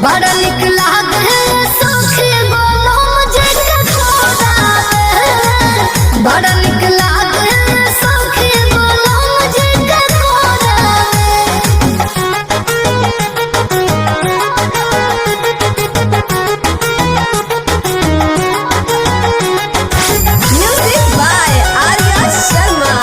बड़ा निक लागे सखी बोलो मुझे कटोरा में, बड़ा निक लागे सखी बोलो मुझे कटोरा में। Music by Arya Sharma.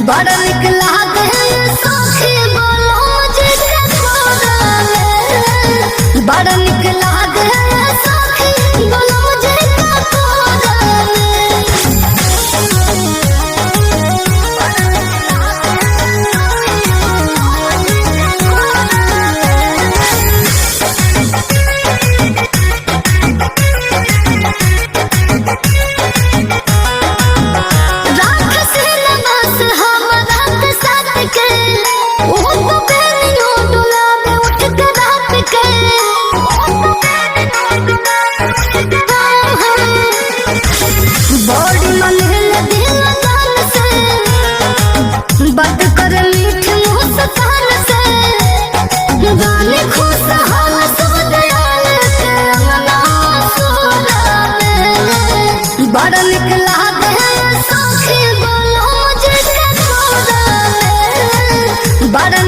बड़ा निक लागे सखी बोलो मुझे कटोरा में, बड़ा निक लागे सखी बोलो मुझे कटोरा में। बात कर मीठ मुस्कान से, गाने खुशहाल सब दयाल के अंगना सोला में। बड़ा निक लागे सखी बोलो मुझे कटोरा में, बड़ा